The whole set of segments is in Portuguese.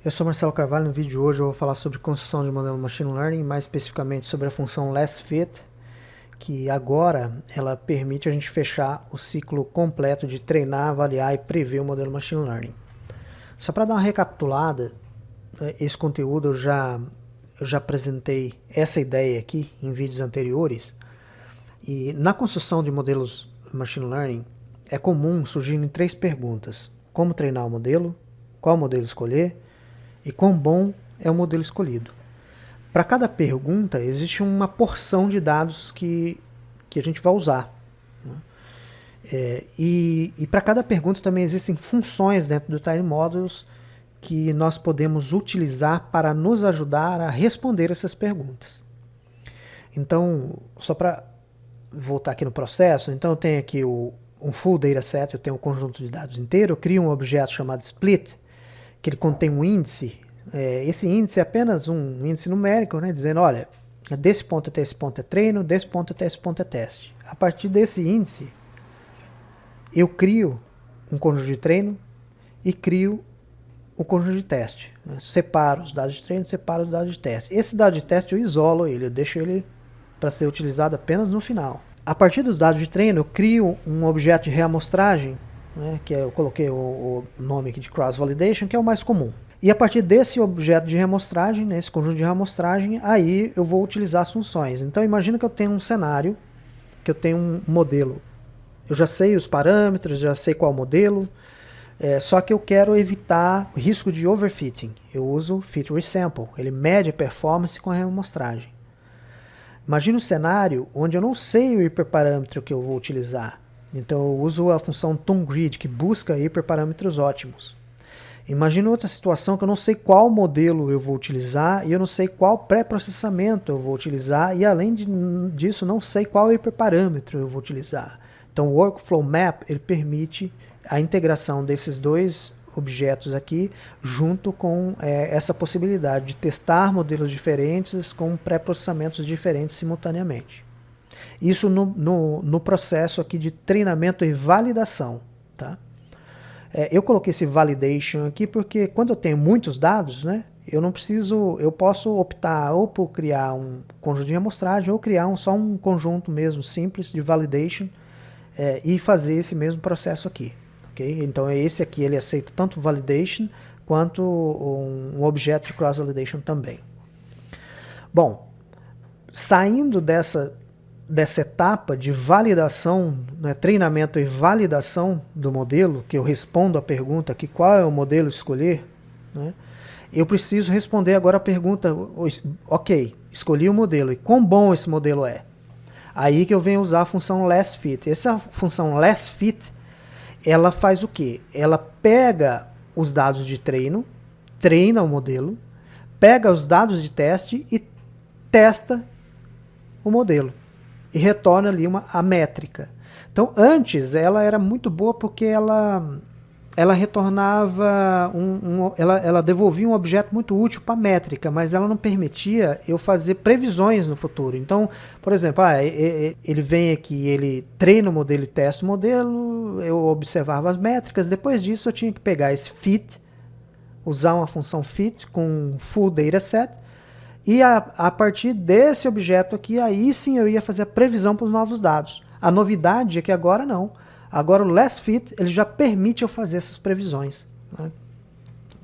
Eu sou Marcelo Carvalho. No vídeo de hoje eu vou falar sobre construção de modelo Machine Learning, mais especificamente sobre a função LastFit, que agora ela permite a gente fechar o ciclo completo de treinar, avaliar e prever o modelo Machine Learning. Só para dar uma recapitulada, esse conteúdo eu já apresentei essa ideia aqui em vídeos anteriores, e na construção de modelos Machine Learning é comum surgirem três perguntas: como treinar o modelo, qual modelo escolher e quão bom é o modelo escolhido. Para cada pergunta existe uma porção de dados que a gente vai usar. E para cada pergunta também existem funções dentro do Time Models que nós podemos utilizar para nos ajudar a responder essas perguntas. Então, só para voltar aqui no processo, então eu tenho aqui um full dataset, eu tenho um conjunto de dados inteiro, eu crio um objeto chamado split, que ele contém um índice. Esse índice é apenas um índice numérico, né, dizendo, olha, desse ponto até esse ponto é treino, desse ponto até esse ponto é teste. A partir desse índice, eu crio um conjunto de treino e crio um conjunto de teste. Separo os dados de treino, separo os dados de teste. Esse dado de teste eu isolo ele, eu deixo ele para ser utilizado apenas no final. A partir dos dados de treino, eu crio um objeto de reamostragem, né, que eu coloquei o nome aqui de Cross Validation, que é o mais comum. E a partir desse objeto de reamostragem, né, esse conjunto de reamostragem, aí eu vou utilizar as funções. Então imagina que eu tenho um cenário, que eu tenho um modelo. Eu já sei os parâmetros, já sei qual modelo, só que eu quero evitar o risco de overfitting. Eu uso Fit Resample, ele mede a performance com a reamostragem. Imagina um cenário onde eu não sei o hiperparâmetro que eu vou utilizar. Então eu uso a função ToonGrid, que busca hiperparâmetros ótimos. Imagina outra situação que eu não sei qual modelo eu vou utilizar e eu não sei qual pré-processamento eu vou utilizar e além disso não sei qual hiperparâmetro eu vou utilizar. Então o Workflow Map ele permite a integração desses dois objetos aqui junto com essa possibilidade de testar modelos diferentes com pré-processamentos diferentes simultaneamente. Isso no processo aqui de treinamento e validação, tá? Eu coloquei esse validation aqui porque quando eu tenho muitos dados, né, eu posso optar ou por criar um conjunto de amostragem ou criar só um conjunto mesmo simples de validation e fazer esse mesmo processo aqui. Okay? Então esse aqui ele aceita tanto validation quanto um objeto de cross validation também. Bom, saindo dessa etapa de validação, né, treinamento e validação do modelo, que eu respondo a pergunta aqui, qual é o modelo escolher, né, eu preciso responder agora a pergunta, ok, escolhi o modelo, e quão bom esse modelo é? Aí que eu venho usar a função LastFit. Essa função LastFit, ela faz o quê? Ela pega os dados de treino, treina o modelo, pega os dados de teste e testa o modelo. E retorna ali a métrica. Então, antes, ela era muito boa porque ela retornava, ela devolvia um objeto muito útil para a métrica, mas ela não permitia eu fazer previsões no futuro. Então, por exemplo, ele vem aqui, ele treina o modelo e testa o modelo, eu observava as métricas, depois disso eu tinha que pegar esse fit, usar uma função fit com full dataset, e a partir desse objeto aqui, aí sim eu ia fazer a previsão para os novos dados. A novidade é que agora não. Agora o LastFit ele já permite eu fazer essas previsões. Né?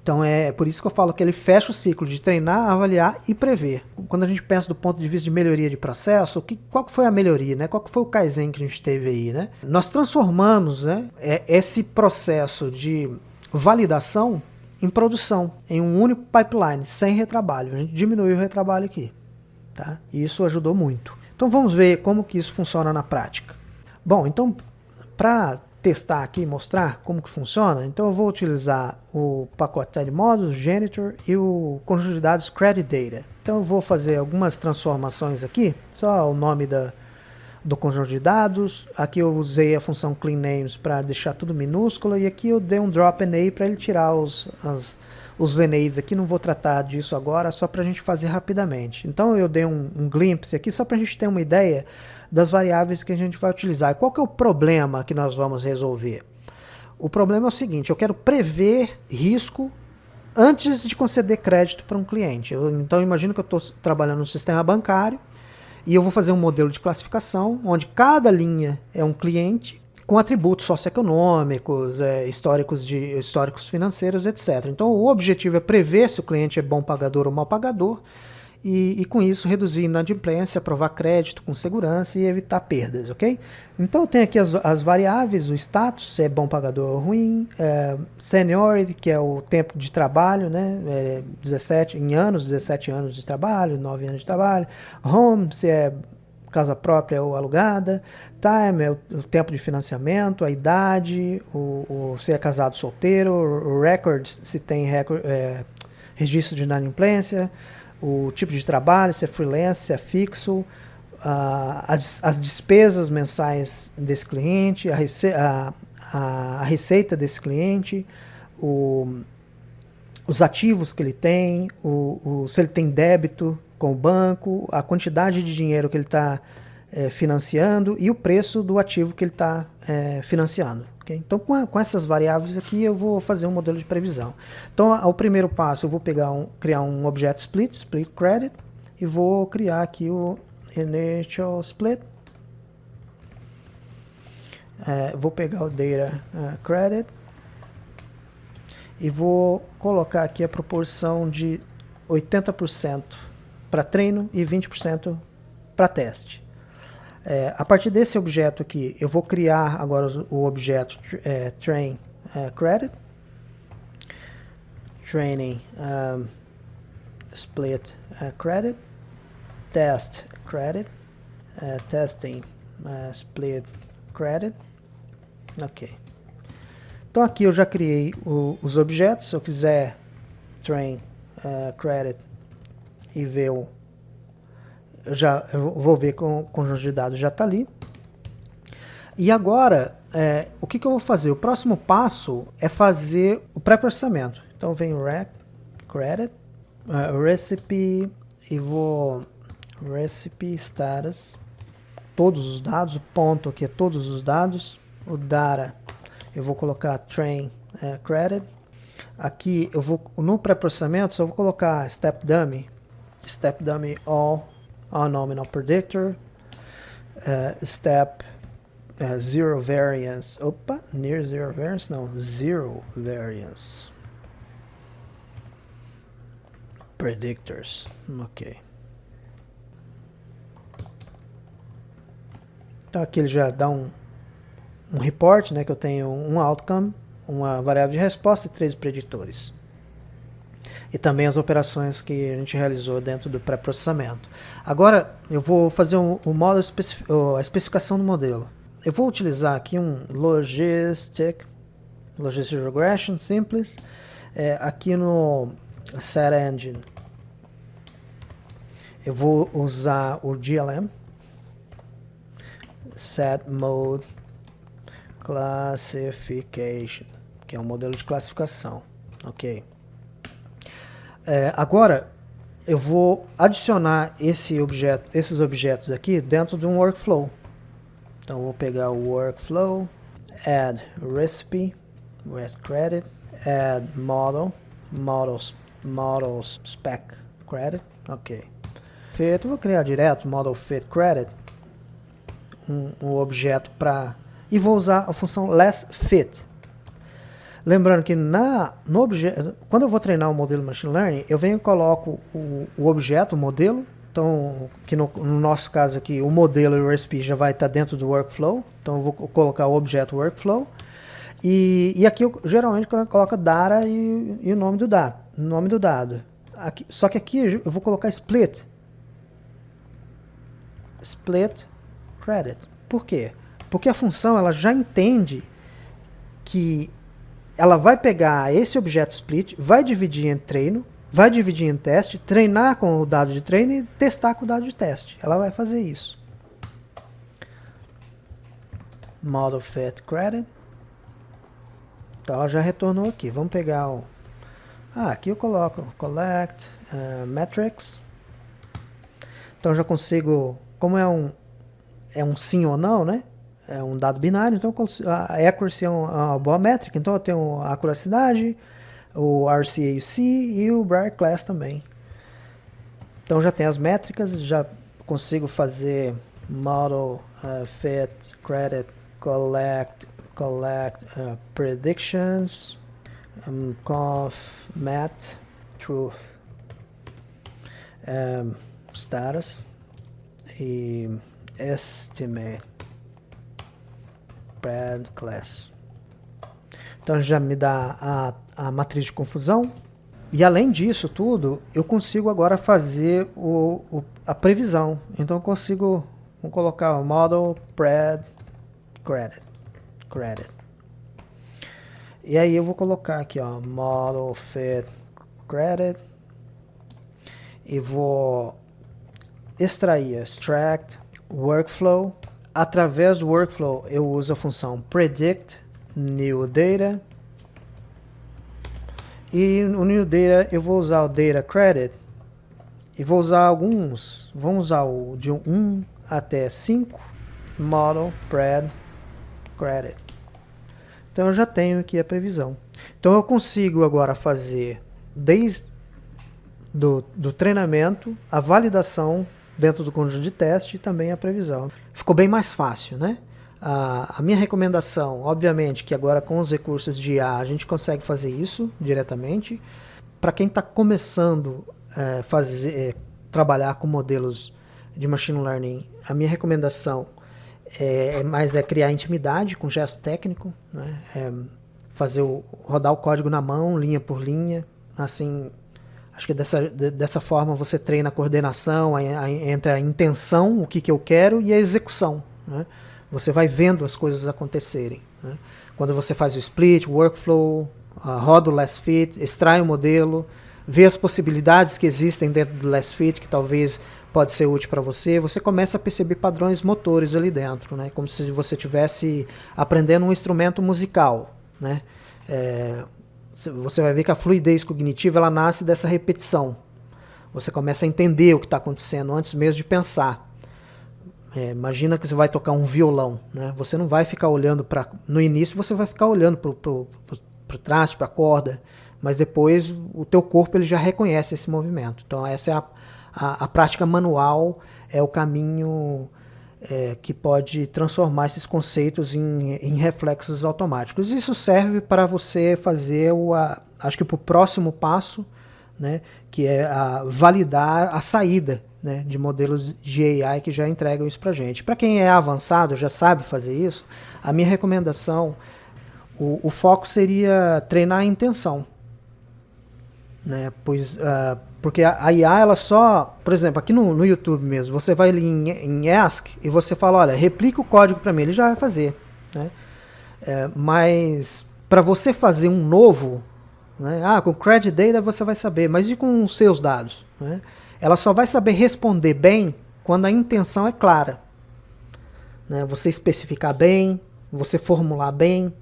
Então é por isso que eu falo que ele fecha o ciclo de treinar, avaliar e prever. Quando a gente pensa do ponto de vista de melhoria de processo, qual foi a melhoria? Né? Qual foi o Kaizen que a gente teve aí? Né? Nós transformamos, né, esse processo de validação em produção, em um único pipeline, sem retrabalho. A gente diminuiu o retrabalho aqui. Tá? E isso ajudou muito. Então vamos ver como que isso funciona na prática. Bom, então para testar aqui e mostrar como que funciona, então eu vou utilizar o pacote Time Models, Janitor e o conjunto de dados Credit Data. Então eu vou fazer algumas transformações aqui, só o nome do conjunto de dados. Aqui eu usei a função clean names para deixar tudo minúsculo e aqui eu dei um drop NA para ele tirar os NAs aqui. Não vou tratar disso agora, só para a gente fazer rapidamente. Então eu dei um glimpse aqui só para a gente ter uma ideia das variáveis que a gente vai utilizar. E qual que é o problema que nós vamos resolver? O problema é o seguinte: eu quero prever risco antes de conceder crédito para um cliente. Então, imagino que eu estou trabalhando no sistema bancário e eu vou fazer um modelo de classificação onde cada linha é um cliente com atributos socioeconômicos, históricos financeiros, etc. Então, o objetivo é prever se o cliente é bom pagador ou mau pagador e com isso reduzir inadimplência, aprovar crédito com segurança e evitar perdas, ok? Então eu tenho aqui as variáveis, o status, se é bom pagador ou ruim, seniority, que é o tempo de trabalho, né? 17 anos de trabalho, 9 anos de trabalho, home, se é casa própria ou alugada, time é o tempo de financiamento, a idade, se é casado ou solteiro, o records, se tem registro de inadimplência, o tipo de trabalho, se é freelance, se é fixo, as despesas mensais desse cliente, a receita desse cliente, os ativos que ele tem, se ele tem débito com o banco, a quantidade de dinheiro que ele está financiando e o preço do ativo que ele está financiando. Okay? Então, com essas variáveis aqui, eu vou fazer um modelo de previsão. Então, o primeiro passo, eu vou criar um objeto split credit, e vou criar aqui o initial split. Vou pegar o data credit e vou colocar aqui a proporção de 80% para treino e 20% para teste. A partir desse objeto aqui, eu vou criar agora o objeto train credit, training split credit, test credit, testing split credit. Ok. Então aqui eu já criei os objetos. Se eu quiser train credit e ver eu vou ver com o conjunto de dados já está ali. E agora, o que eu vou fazer? O próximo passo é fazer o pré-processamento. Então vem o rec, credit, recipe, e vou recipe status, todos os dados, o ponto aqui é todos os dados, o data, eu vou colocar train credit. Aqui eu vou, no pré-processamento, só vou colocar step dummy all nominal predictor, step zero variance, near zero variance, não, zero variance predictors, ok. Então aqui ele já dá um report, né, que eu tenho um outcome, uma variável de resposta e 3 preditores. E também as operações que a gente realizou dentro do pré-processamento. Agora eu vou fazer a especificação do modelo. Eu vou utilizar aqui um Logistic Regression simples. Aqui no Set Engine eu vou usar o GLM, Set Mode Classification, que é um modelo de classificação. Ok. Agora eu vou adicionar esses objetos aqui dentro de um workflow. Então eu vou pegar o workflow, add recipe, with credit, add model spec credit, ok. Feito, vou criar direto model fit credit, um objeto e vou usar a função less fit. Lembrando que no objeto, quando eu vou treinar o modelo Machine Learning, eu venho e coloco o objeto, o modelo. Então, que no nosso caso aqui, o modelo e o recipe já vai estar dentro do workflow. Então, eu vou colocar o objeto workflow. E aqui, eu geralmente, coloco data e o nome do dado. Só que aqui eu vou colocar split credit. Por quê? Porque a função ela já entende que ela vai pegar esse objeto split, vai dividir em treino, vai dividir em teste, treinar com o dado de treino e testar com o dado de teste. Ela vai fazer isso. Model fit credit. Então ela já retornou aqui. Vamos pegar o... aqui eu coloco collect metrics. Então eu já consigo... Como é um sim ou não, né? É um dado binário, então a accuracy é uma boa métrica. Então eu tenho a acuracidade, o RCAC e o Briar Class também. Então já tem as métricas, já consigo fazer model, fit, credit, collect, predictions, conf, mat, truth, status e estimate, pred class. Então já me dá a matriz de confusão. E além disso tudo, eu consigo agora fazer a previsão. Então eu consigo, vou colocar o model, pred, credit. E aí eu vou colocar aqui, ó, model, fit, credit. E vou extrair, extract, workflow. Através do workflow eu uso a função predict, new data. E no new data eu vou usar o data credit e vou usar alguns, vamos usar o de 1 até 5, model, pred, credit. Então eu já tenho aqui a previsão. Então eu consigo agora fazer desde do treinamento, a validação dentro do conjunto de teste e também a previsão. Ficou bem mais fácil, né? A minha recomendação, obviamente, que agora com os recursos de IA a gente consegue fazer isso diretamente. Para quem está começando a trabalhar com modelos de machine learning, a minha recomendação é criar intimidade com gesto técnico, né? Rodar o código na mão, linha por linha. Assim, acho que dessa forma você treina a coordenação entre a intenção, o que eu quero, e a execução, né? Você vai vendo as coisas acontecerem, né? Quando você faz o split, workflow, roda o last fit, extrai o modelo, vê as possibilidades que existem dentro do last fit, que talvez pode ser útil para você, você começa a perceber padrões motores ali dentro, né? Como se você estivesse aprendendo um instrumento musical, né? Você vai ver que a fluidez cognitiva ela nasce dessa repetição. Você começa a entender o que está acontecendo antes mesmo de pensar. Imagina que você vai tocar um violão, né? Você não vai ficar olhando no início você vai ficar olhando para o traste, para a corda, mas depois o teu corpo ele já reconhece esse movimento. Então essa é a prática manual, é o caminho que pode transformar esses conceitos em reflexos automáticos. Isso serve para você fazer acho que para o próximo passo, né, que é validar a saída, né, de modelos de AI que já entregam isso para a gente. Para quem é avançado, já sabe fazer isso, a minha recomendação, o foco seria treinar a intenção, né, porque a IA, ela só, por exemplo, aqui no YouTube mesmo, você vai ali em Ask e você fala, olha, replica o código para mim, ele já vai fazer, né? Mas para você fazer um novo, né, com Credit Data você vai saber, mas e com os seus dados, né? Ela só vai saber responder bem quando a intenção é clara, né? Você especificar bem, você formular bem.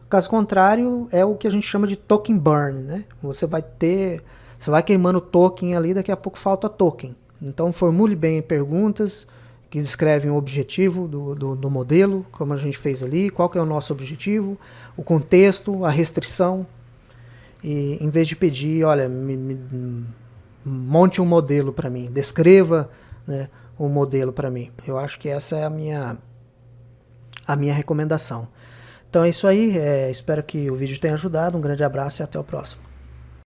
Caso contrário, é o que a gente chama de token burn, né? Você vai queimando token ali, daqui a pouco falta token. Então formule bem perguntas que descrevem o objetivo do modelo, como a gente fez ali, qual que é o nosso objetivo, o contexto, a restrição. E em vez de pedir, olha, monte um modelo para mim, descreva, né, um modelo para mim. Eu acho que essa é a minha recomendação. Então é isso aí, espero que o vídeo tenha ajudado, um grande abraço e até o próximo.